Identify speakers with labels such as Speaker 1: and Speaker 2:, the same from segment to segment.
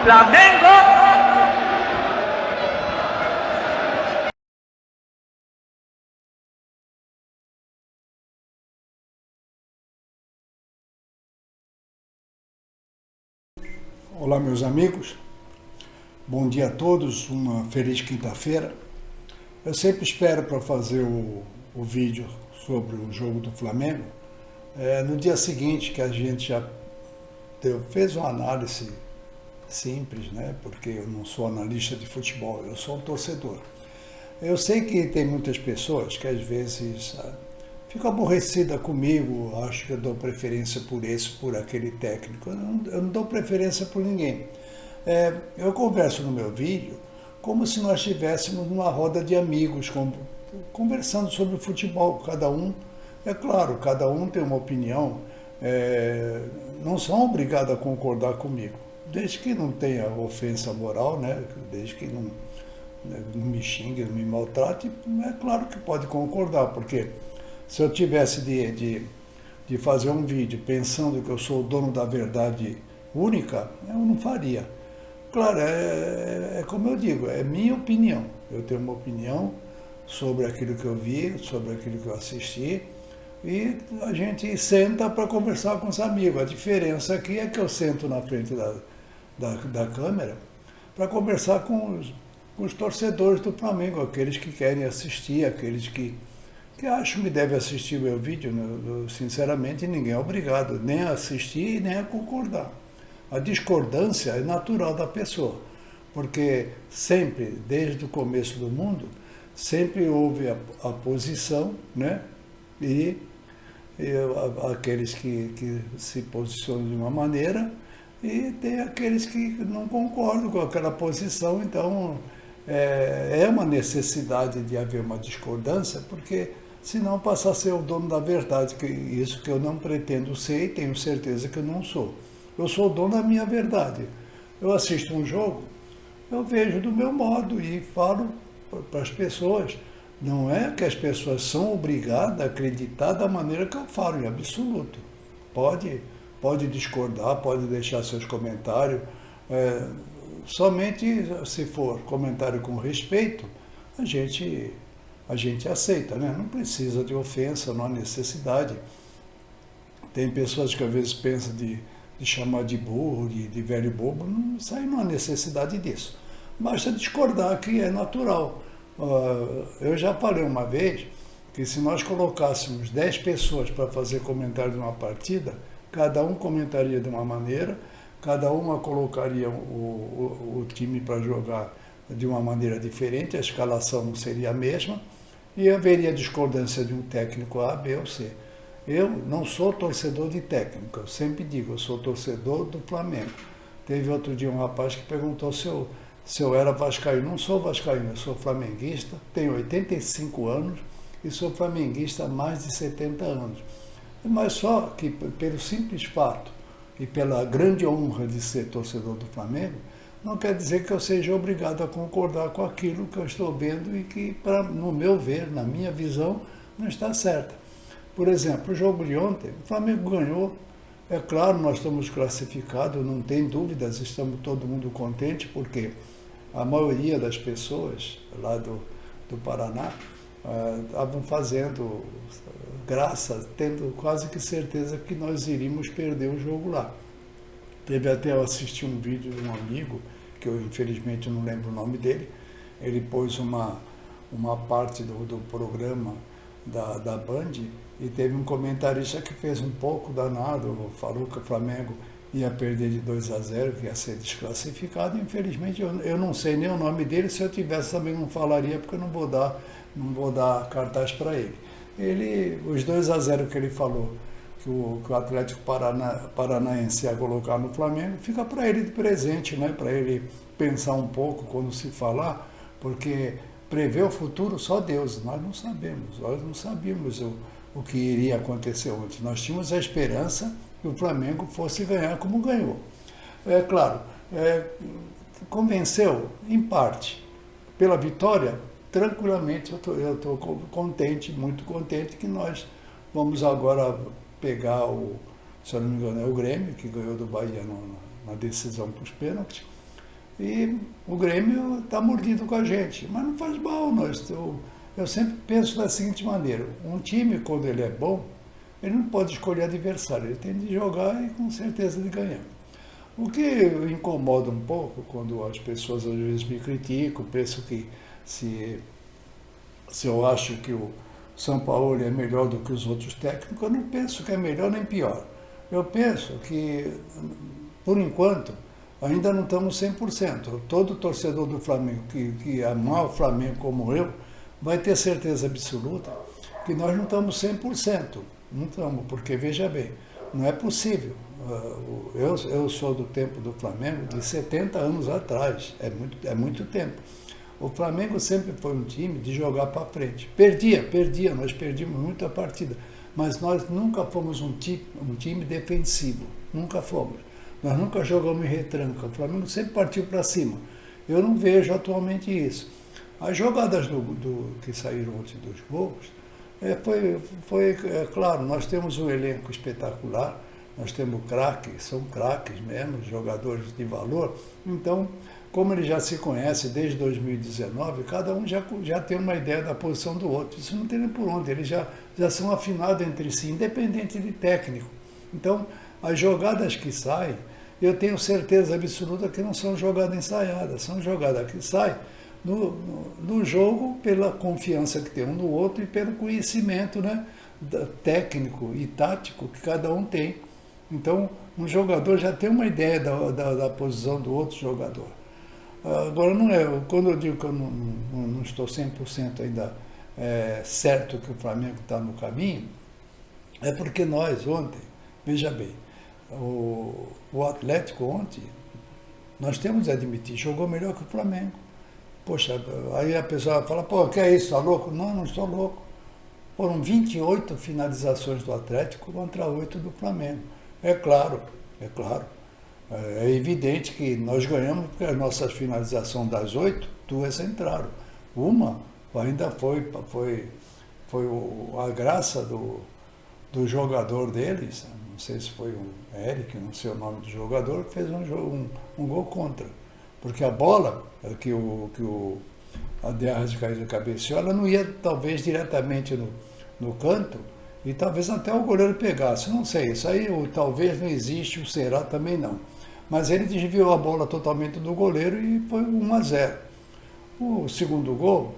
Speaker 1: Flamengo!
Speaker 2: Olá, meus amigos, bom dia a todos, uma feliz quinta-feira. Eu sempre espero para fazer o vídeo sobre o jogo do Flamengo no dia seguinte, que a gente já fez uma análise simples, né? Porque eu não sou analista de futebol, eu sou um torcedor. Eu sei que tem muitas pessoas que às vezes ficam aborrecidas comigo, acho que eu dou preferência por esse, por aquele técnico. Eu não dou preferência por ninguém. Eu converso no meu vídeo como se nós estivéssemos numa roda de amigos, conversando sobre futebol. Cada um, é claro, cada um tem uma opinião, não são obrigados a concordar comigo, desde que não tenha ofensa moral, né? Desde que não me xingue, não me maltrate, é claro que pode concordar, porque se eu tivesse de fazer um vídeo pensando que eu sou o dono da verdade única, eu não faria. Claro, é como eu digo, é minha opinião. Eu tenho uma opinião sobre aquilo que eu vi, sobre aquilo que eu assisti, e a gente senta para conversar com os amigos. A diferença aqui é que eu sento na frente da câmera para conversar com os torcedores do Flamengo, aqueles que querem assistir, aqueles que acham que devem assistir o meu vídeo. Sinceramente, ninguém é obrigado nem a assistir e nem a concordar. A discordância é natural da pessoa, porque sempre, desde o começo do mundo, sempre houve a posição, né? E aqueles que se posicionam de uma maneira, e tem aqueles que não concordam com aquela posição. Então é uma necessidade de haver uma discordância, porque senão passa a ser o dono da verdade, que isso que eu não pretendo ser e tenho certeza que eu não sou. Eu sou o dono da minha verdade. Eu assisto um jogo, eu vejo do meu modo e falo para as pessoas. Não é que as pessoas são obrigadas a acreditar da maneira que eu falo, em absoluto. Pode discordar, pode deixar seus comentários. Somente se for comentário com respeito, a gente aceita, né? Não precisa de ofensa, não há necessidade. Tem pessoas que às vezes pensam de chamar de burro, de velho bobo. Isso aí não há necessidade disso. Basta discordar, que é natural. Eu já falei uma vez que se nós colocássemos 10 pessoas para fazer comentário de uma partida, cada um comentaria de uma maneira, cada uma colocaria o time para jogar de uma maneira diferente, a escalação não seria a mesma, e haveria discordância de um técnico A, B ou C. Eu não sou torcedor de técnico, eu sempre digo, eu sou torcedor do Flamengo. Teve outro dia um rapaz que perguntou se eu era vascaíno. Não sou vascaíno, eu sou flamenguista, tenho 85 anos e sou flamenguista há mais de 70 anos. Mas só que pelo simples fato e pela grande honra de ser torcedor do Flamengo, não quer dizer que eu seja obrigado a concordar com aquilo que eu estou vendo e que, no meu ver, na minha visão, não está certa. Por exemplo, o jogo de ontem, o Flamengo ganhou. É claro, nós estamos classificados, não tem dúvidas, estamos todo mundo contente, porque a maioria das pessoas lá do Paraná estavam fazendo graça, tendo quase que certeza que nós iríamos perder o jogo lá. Teve até, eu assisti um vídeo de um amigo, que eu infelizmente não lembro o nome dele, ele pôs uma parte do programa da Band, e teve um comentarista que fez um pouco danado, falou que o Flamengo ia perder de 2-0, que ia ser desclassificado. Infelizmente eu não sei nem o nome dele, se eu tivesse também não falaria, porque eu não vou dar cartaz para ele. Os 2-0 que ele falou, que o Atlético Paranaense ia colocar no Flamengo, fica para ele de presente, né? Para ele pensar um pouco quando se falar, porque prever o futuro só Deus, nós não sabíamos o que iria acontecer ontem. Nós tínhamos a esperança que o Flamengo fosse ganhar como ganhou. É claro, convenceu em parte. Pela vitória, tranquilamente, eu estou contente, muito contente, que nós vamos agora pegar se eu não me engano, é o Grêmio, que ganhou do Bahia na decisão para os pênaltis. E o Grêmio está mordido com a gente, mas não faz mal. Eu sempre penso da seguinte maneira: um time, quando ele é bom, ele não pode escolher adversário, ele tem de jogar e com certeza de ganhar. O que incomoda um pouco quando as pessoas às vezes me criticam, pensam que se eu acho que o São Paulo é melhor do que os outros técnicos, eu não penso que é melhor nem pior. Eu penso que, por enquanto, ainda não estamos 100%. Todo torcedor do Flamengo que amar o Flamengo como eu, vai ter certeza absoluta que nós não estamos 100%. Não estamos, porque, veja bem, não é possível. Eu sou do tempo do Flamengo de 70 anos atrás, é muito tempo. O Flamengo sempre foi um time de jogar para frente. Perdia, nós perdimos muita partida, mas nós nunca fomos um time defensivo, nunca fomos. Nós nunca jogamos em retranca, o Flamengo sempre partiu para cima. Eu não vejo atualmente isso. As jogadas que saíram ontem dos gols, claro, nós temos um elenco espetacular, nós temos craques, são craques mesmo, jogadores de valor. Então, como ele já se conhece desde 2019, cada um já tem uma ideia da posição do outro. Isso não tem nem por onde, eles já são afinados entre si, independente de técnico. Então, as jogadas que saem, eu tenho certeza absoluta que não são jogadas ensaiadas, são jogadas que saem no jogo pela confiança que tem um no outro e pelo conhecimento, né, técnico e tático que cada um tem. Então, um jogador já tem uma ideia da posição do outro jogador. Agora, não é, quando eu digo que eu não estou 100% ainda certo que o Flamengo está no caminho, é porque nós ontem, veja bem, o Atlético ontem, nós temos de admitir, jogou melhor que o Flamengo. Poxa, aí a pessoa fala, pô, que é isso, tá louco? Não estou louco. Foram 28 finalizações do Atlético contra 8 do Flamengo. É claro. É evidente que nós ganhamos porque a nossa finalização das 8, 2 entraram. Uma ainda foi a graça do jogador deles, não sei se foi o Eric, não sei o nome do jogador, que fez um gol contra. Porque a bola que o Arrascaeta cabeceou, ela não ia talvez diretamente no canto, e talvez até o goleiro pegasse, não sei, isso aí talvez não existe, o será também não. Mas ele desviou a bola totalmente do goleiro e foi 1-0. O segundo gol,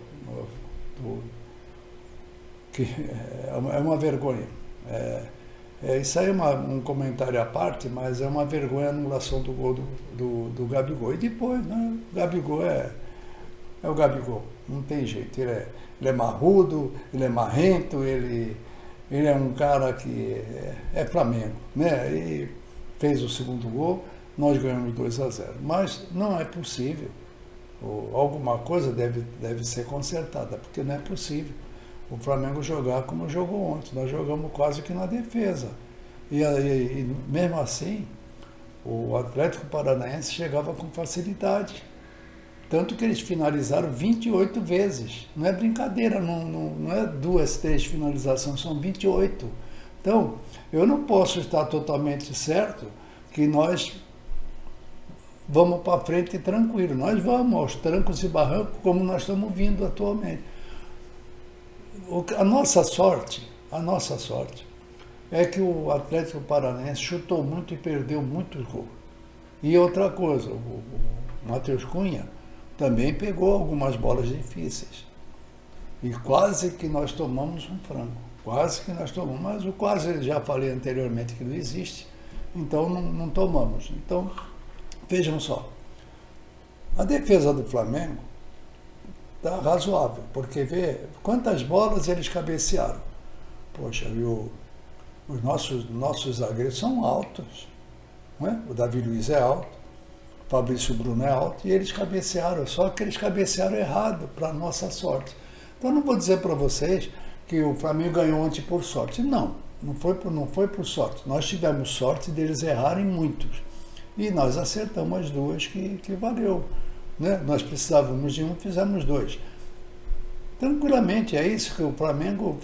Speaker 2: que é uma vergonha. Isso aí é um comentário à parte, mas é uma vergonha a anulação do gol do Gabigol. E depois, né, o Gabigol é o Gabigol, não tem jeito. Ele é marrudo, ele é marrento, ele é um cara que é Flamengo, né? E fez o segundo gol, nós ganhamos 2-0. Mas não é possível. Alguma coisa deve ser consertada, porque não é possível o Flamengo jogar como jogou ontem. Nós jogamos quase que na defesa. E mesmo assim, o Atlético Paranaense chegava com facilidade. Tanto que eles finalizaram 28 vezes. Não é brincadeira, não é 2, 3 finalizações, são 28. Então, eu não posso estar totalmente certo que nós vamos para frente tranquilo. Nós vamos aos trancos e barrancos como nós estamos vindo atualmente. A nossa sorte é que o Atlético Paranaense chutou muito e perdeu muitos gols. E outra coisa, o Matheus Cunha também pegou algumas bolas difíceis. E quase que nós tomamos um frango. Quase que nós tomamos. Mas o quase, já falei anteriormente que não existe, então não tomamos. Então, vejam só. A defesa do Flamengo está razoável, porque vê quantas bolas eles cabecearam. Poxa, e os nossos zagueiros são altos, não é? O Davi Luiz é alto, o Fabrício Bruno é alto, e eles cabecearam, só que eles cabecearam errado, para nossa sorte. Então não vou dizer para vocês que o Flamengo ganhou ontem por sorte. Não foi por sorte. Nós tivemos sorte deles errarem muitos. E nós acertamos as duas que valeu. Né? Nós precisávamos de um, fizemos 2. Tranquilamente, é isso que o Flamengo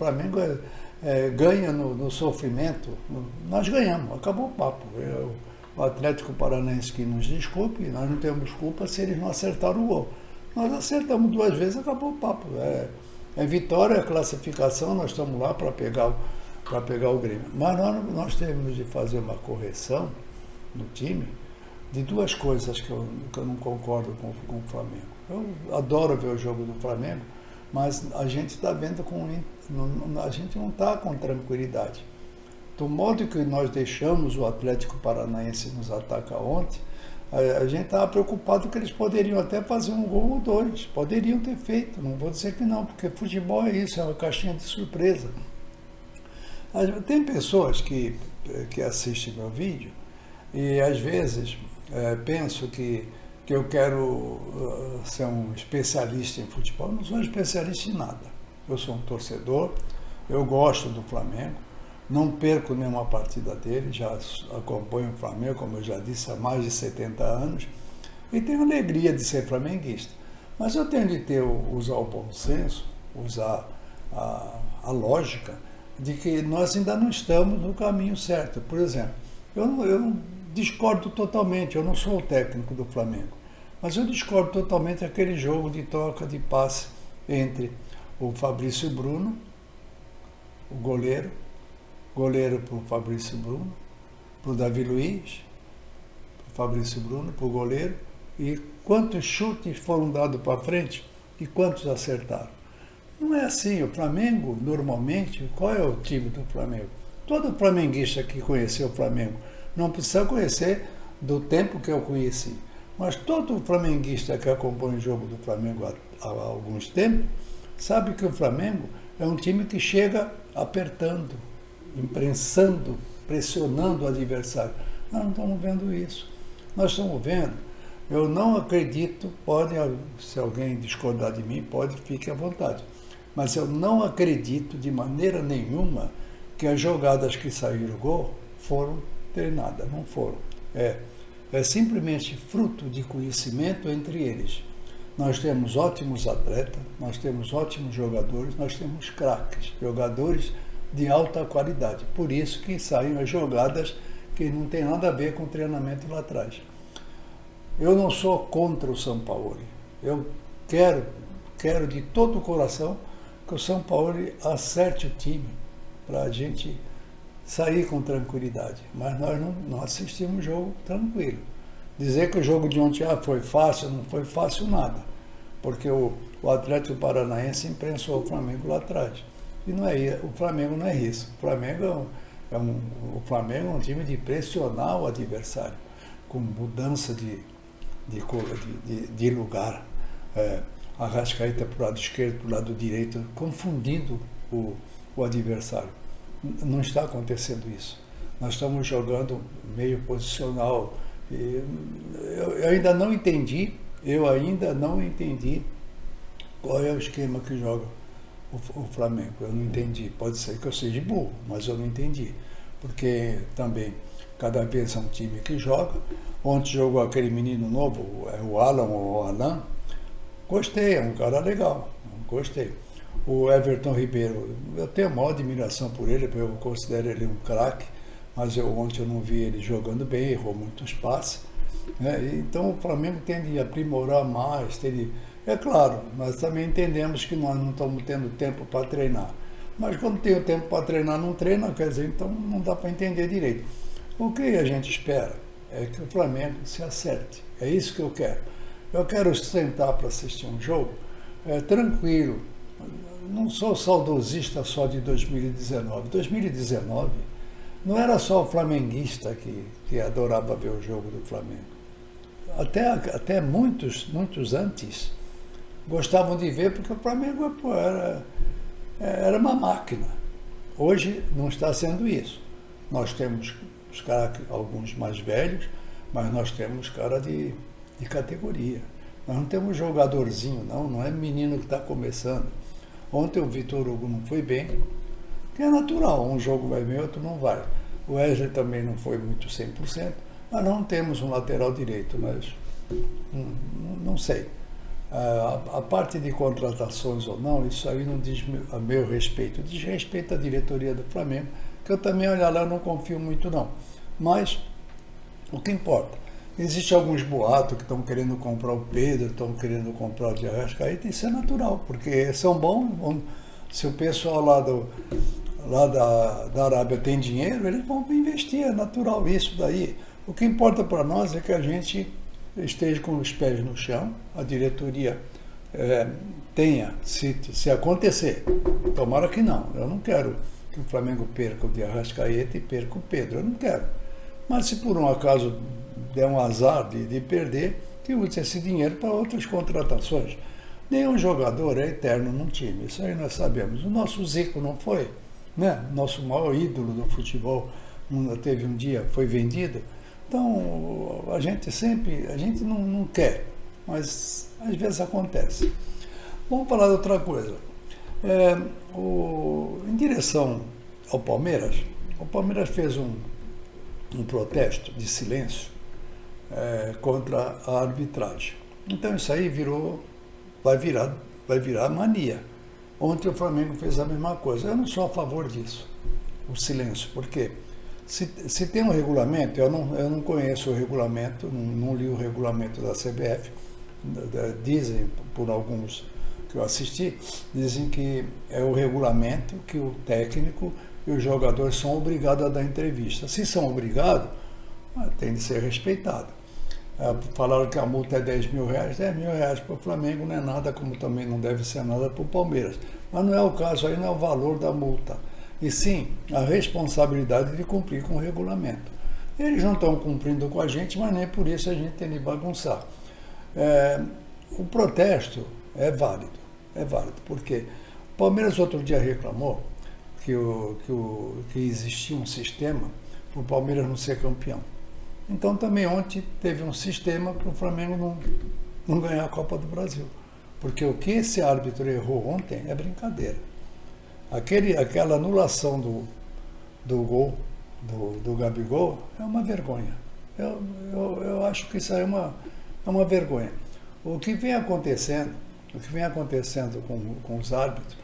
Speaker 2: ganha no sofrimento. Nós ganhamos, acabou o papo. O Atlético Paranaense que nos desculpe, nós não temos culpa se eles não acertaram o gol. Nós acertamos 2 vezes, acabou o papo. É vitória, é classificação, nós estamos lá para pegar o Grêmio. Mas nós temos de fazer uma correção no time de 2 coisas que eu não concordo com o Flamengo. Eu adoro ver o jogo do Flamengo, mas a gente está vendo a gente não está com tranquilidade. Do modo que nós deixamos o Atlético Paranaense nos atacar ontem, a gente estava preocupado que eles poderiam até fazer um gol ou 2. Poderiam ter feito, não vou dizer que não, porque futebol é isso, é uma caixinha de surpresa. Tem pessoas que assistem meu vídeo e às vezes penso que eu quero ser um especialista em futebol. Eu não sou especialista em nada. Eu sou um torcedor, eu gosto do Flamengo, não perco nenhuma partida dele, já acompanho o Flamengo, como eu já disse, há mais de 70 anos, e tenho alegria de ser flamenguista. Mas eu tenho de usar o bom senso, usar a lógica, de que nós ainda não estamos no caminho certo. Por exemplo, eu discordo totalmente, eu não sou o técnico do Flamengo, mas eu discordo totalmente daquele jogo de troca de passe entre o Fabrício Bruno, o goleiro para o Fabrício Bruno, para o Davi Luiz, para o Fabrício Bruno, para o goleiro, e quantos chutes foram dados para frente e quantos acertaram. Não é assim. O Flamengo, normalmente, qual é o time do Flamengo? Todo flamenguista que conheceu o Flamengo, não precisa conhecer do tempo que eu conheci, mas todo flamenguista que acompanha o jogo do Flamengo há alguns tempos, sabe que o Flamengo é um time que chega apertando, imprensando, pressionando o adversário. Nós não estamos vendo isso. Nós estamos vendo, eu não acredito, se alguém discordar de mim, fique à vontade, mas eu não acredito de maneira nenhuma que as jogadas que saíram gol foram treinadas, não foram. É simplesmente fruto de conhecimento entre eles. Nós temos ótimos atletas, nós temos ótimos jogadores, nós temos craques, jogadores de alta qualidade. Por isso que saem as jogadas que não tem nada a ver com o treinamento lá atrás. Eu não sou contra o São Paulo. Eu quero de todo o coração que o São Paulo acerte o time para a gente sair com tranquilidade. Mas nós não assistimos o jogo tranquilo. Dizer que o jogo de ontem foi fácil, não foi fácil nada, porque o Atlético Paranaense imprensou o Flamengo lá atrás. E o Flamengo não é isso. O Flamengo é um time de pressionar o adversário, com mudança de lugar. A Arrascaeta para o lado esquerdo, para o lado direito, confundindo o adversário. Não está acontecendo isso. Nós estamos jogando meio posicional. Eu ainda não entendi qual é o esquema que joga o Flamengo. Eu não entendi. Pode ser que eu seja burro, mas eu não entendi. Porque também, cada vez é um time que joga. Ontem jogou aquele menino novo, o Alan ou o Alan. Gostei, é um cara legal. Gostei. O Everton Ribeiro, eu tenho a maior admiração por ele, porque eu considero ele um craque, mas ontem eu não vi ele jogando bem, errou muitos passes. Então o Flamengo tem de aprimorar mais, é claro, nós também entendemos que nós não estamos tendo tempo para treinar. Mas quando tem o tempo para treinar, não treina, quer dizer, então não dá para entender direito. O que a gente espera é que o Flamengo se acerte. É isso que eu quero. Eu quero sentar para assistir um jogo tranquilo. Não sou saudosista só de 2019. 2019 não era só o flamenguista que adorava ver o jogo do Flamengo. Até muitos antes gostavam de ver, porque o Flamengo era uma máquina. Hoje não está sendo isso. Nós temos os caras, alguns mais velhos, mas nós temos cara de categoria. Nós não temos jogadorzinho, não é menino que está começando. Ontem o Vitor Hugo não foi bem, que é natural, um jogo vai bem, outro não vai. O Wesley também não foi muito 100%, mas não temos um lateral direito, mas não sei. A parte de contratações ou não, isso aí não diz a meu respeito, diz respeito à diretoria do Flamengo, que eu também, olha lá, não confio muito não. Mas O que importa? Existem alguns boatos que estão querendo comprar o Pedro, estão querendo comprar o de Arrascaeta, isso é natural, porque são bons. Se o pessoal lá da Arábia tem dinheiro, eles vão investir, é natural isso daí. O que importa para nós é que a gente esteja com os pés no chão, a diretoria tenha, se acontecer, tomara que não, eu não quero que o Flamengo perca o de Arrascaeta e perca o Pedro, eu não quero. Mas se por um acaso der um azar de perder, que use esse dinheiro para outras contratações. Nenhum jogador é eterno num time, isso aí nós sabemos. O nosso Zico não foi, né? Nosso maior ídolo do futebol teve um dia, foi vendido. Então, a gente não quer, mas às vezes acontece. Vamos falar de outra coisa. Em direção ao Palmeiras, o Palmeiras fez um protesto de silêncio contra a arbitragem. Então isso aí vai virar mania. Ontem o Flamengo fez a mesma coisa. Eu não sou a favor disso, o silêncio, porque se tem um regulamento, eu não conheço o regulamento, não li o regulamento da CBF, dizem por alguns que eu assisti, dizem que é o regulamento que o técnico e os jogadores são obrigados a dar entrevista. Se são obrigados, tem de ser respeitado. Falaram que a multa é 10 mil reais. 10 mil reais para o Flamengo não é nada, como também não deve ser nada para o Palmeiras. Mas não é o caso, aí não é o valor da multa. E sim a responsabilidade de cumprir com o regulamento. Eles não estão cumprindo com a gente, mas nem por isso a gente tem de bagunçar. O protesto é válido, porque o Palmeiras outro dia reclamou que existia um sistema para o Palmeiras não ser campeão. Então também ontem teve um sistema para o Flamengo não ganhar a Copa do Brasil. Porque o que esse árbitro errou ontem é brincadeira. Aquela anulação do gol do Gabigol é uma vergonha. Eu acho que isso aí é uma vergonha. O que vem acontecendo com os árbitros,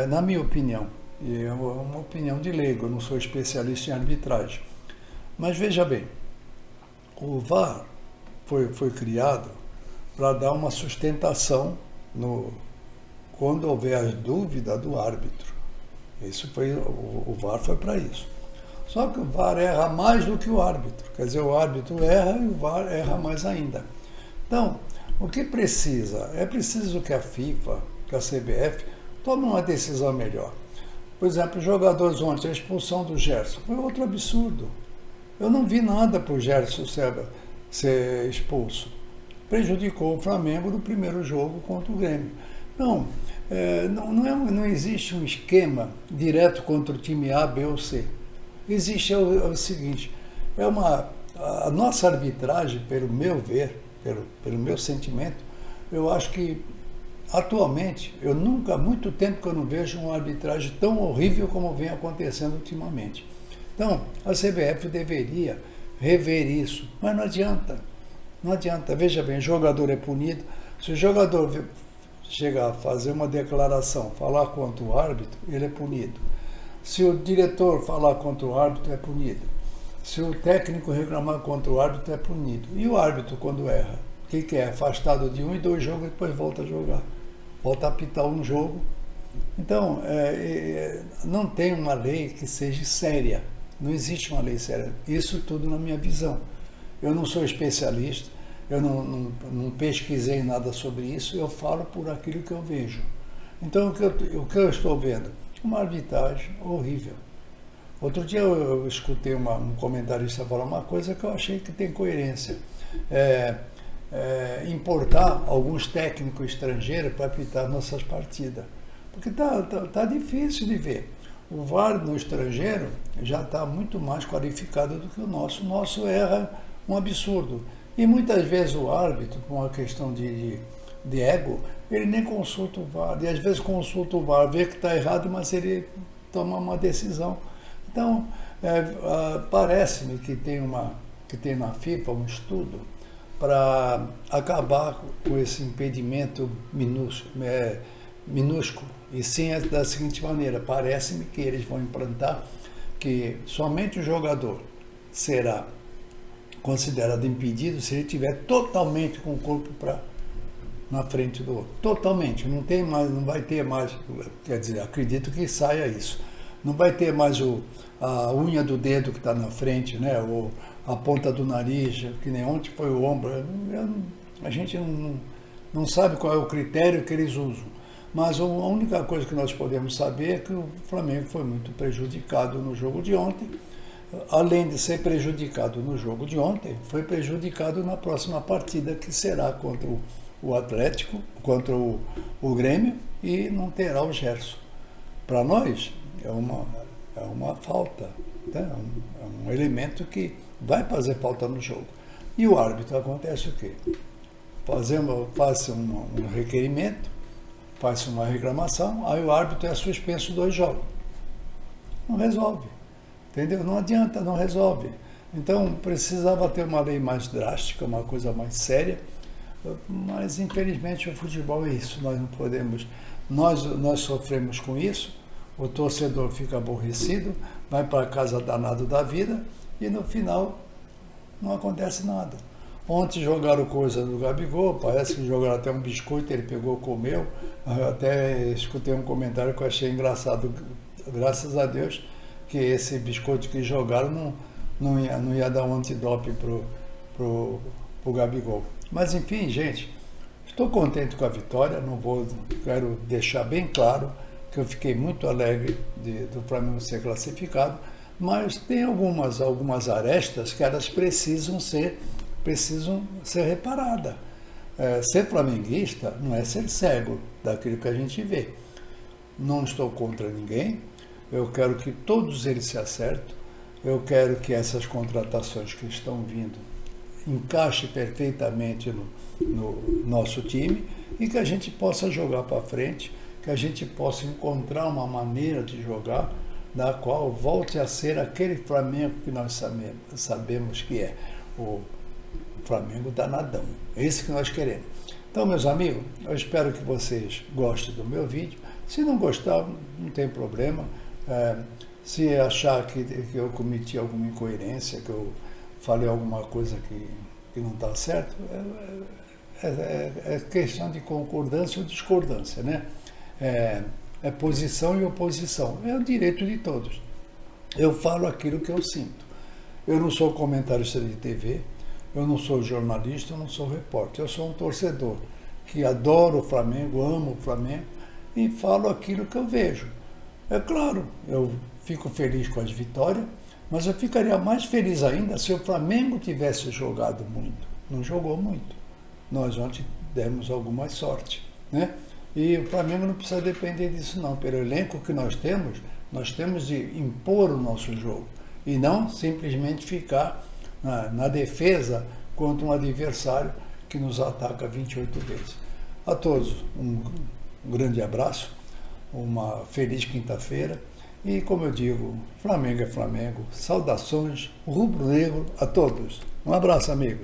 Speaker 2: na minha opinião, e é uma opinião de leigo, eu não sou especialista em arbitragem, mas veja bem, o VAR foi criado para dar uma sustentação quando houver a dúvida do árbitro. O VAR foi para isso. Só que o VAR erra mais do que o árbitro. Quer dizer, o árbitro erra e o VAR erra mais ainda. Então, o que precisa? É preciso que a FIFA, que a CBF, tome uma decisão melhor. Por exemplo, os jogadores ontem, a expulsão do Gerson foi outro absurdo. Eu não vi nada para o Gerson ser expulso. Prejudicou o Flamengo no primeiro jogo contra o Grêmio. Não existe um esquema direto contra o time A, B ou C. Existe o seguinte, a nossa arbitragem, pelo meu ver, pelo meu sentimento, eu acho que atualmente, há muito tempo que eu não vejo uma arbitragem tão horrível como vem acontecendo ultimamente. Então, a CBF deveria rever isso, mas não adianta. Veja bem, o jogador é punido. Se o jogador chegar a fazer uma declaração, falar contra o árbitro, ele é punido. Se o diretor falar contra o árbitro, é punido. Se o técnico reclamar contra o árbitro, é punido. E o árbitro, quando erra? O que é? Afastado de 1 e 2 jogos e depois volta a jogar. Volta a apitar um jogo. Então, não tem uma lei que seja séria. Não existe uma lei séria. Isso tudo na minha visão. Eu não sou especialista, eu não pesquisei nada sobre isso, eu falo por aquilo que eu vejo. Então, o que eu estou vendo? Uma arbitragem horrível. Outro dia eu escutei um comentarista falar uma coisa que eu achei que tem coerência. Importar alguns técnicos estrangeiros para apitar nossas partidas. Porque tá difícil de ver. O VAR no estrangeiro já está muito mais qualificado do que o nosso. O nosso erra um absurdo. E muitas vezes o árbitro, com uma questão de ego, ele nem consulta o VAR. E às vezes consulta o VAR, vê que está errado, mas ele toma uma decisão. Então, parece-me que tem na FIFA um estudo para acabar com esse impedimento minúsculo. E sim, é da seguinte maneira, parece-me que eles vão implantar que somente o jogador será considerado impedido se ele estiver totalmente com o corpo na frente do outro. Totalmente. Não tem mais, não vai ter mais, quer dizer, acredito que saia isso. Não vai ter mais a unha do dedo que está na frente, né? Ou a ponta do nariz, que nem ontem foi o ombro. A gente não sabe qual é o critério que eles usam. Mas a única coisa que nós podemos saber é que o Flamengo foi muito prejudicado no jogo de ontem. Além de ser prejudicado no jogo de ontem, foi prejudicado na próxima partida, que será contra o Atlético, contra o Grêmio, e não terá o Gerson. Para nós, é uma falta, né? É um elemento que vai fazer falta no jogo. E o árbitro, acontece o quê? Faz um requerimento, faz uma reclamação, aí o árbitro é suspenso 2 jogos. Não resolve. Entendeu? Não adianta, não resolve. Então, precisava ter uma lei mais drástica, uma coisa mais séria, mas, infelizmente, o futebol é isso. Nós não podemos... Nós sofremos com isso, o torcedor fica aborrecido, vai para casa danado da vida e, no final, não acontece nada. Ontem jogaram coisa do Gabigol, parece que jogaram até um biscoito, ele pegou, comeu. Eu até escutei um comentário que eu achei engraçado. Graças a Deus que esse biscoito que jogaram não ia dar um antidoping pro Gabigol. Mas enfim, gente, estou contente com a vitória, quero deixar bem claro que eu fiquei muito alegre do Flamengo ser classificado, mas tem algumas arestas que elas precisam ser reparadas. Ser flamenguista não é ser cego daquilo que a gente vê. Não estou contra ninguém, eu quero que todos eles se acertem, eu quero que essas contratações que estão vindo encaixem perfeitamente no nosso time e que a gente possa jogar para frente, que a gente possa encontrar uma maneira de jogar da qual volte a ser aquele Flamengo que nós sabemos que é o Flamengo danadão. É isso que nós queremos. Então, meus amigos, eu espero que vocês gostem do meu vídeo. Se não gostar, não tem problema. Se achar que eu cometi alguma incoerência, que eu falei alguma coisa que não está certo, é questão de concordância ou discordância, né? É posição e oposição. É o direito de todos. Eu falo aquilo que eu sinto. Eu não sou comentarista de TV, eu não sou jornalista, eu não sou repórter. Eu sou um torcedor que adora o Flamengo, amo o Flamengo e falo aquilo que eu vejo. É claro, eu fico feliz com as vitórias, mas eu ficaria mais feliz ainda se o Flamengo tivesse jogado muito. Não jogou muito. Nós ontem demos alguma sorte, né? E o Flamengo não precisa depender disso não. Pelo elenco que nós temos de impor o nosso jogo e não simplesmente ficar na defesa contra um adversário que nos ataca 28 vezes. A todos um grande abraço, uma feliz quinta-feira e, como eu digo, Flamengo é Flamengo. Saudações rubro-negro a todos. Um abraço, amigo.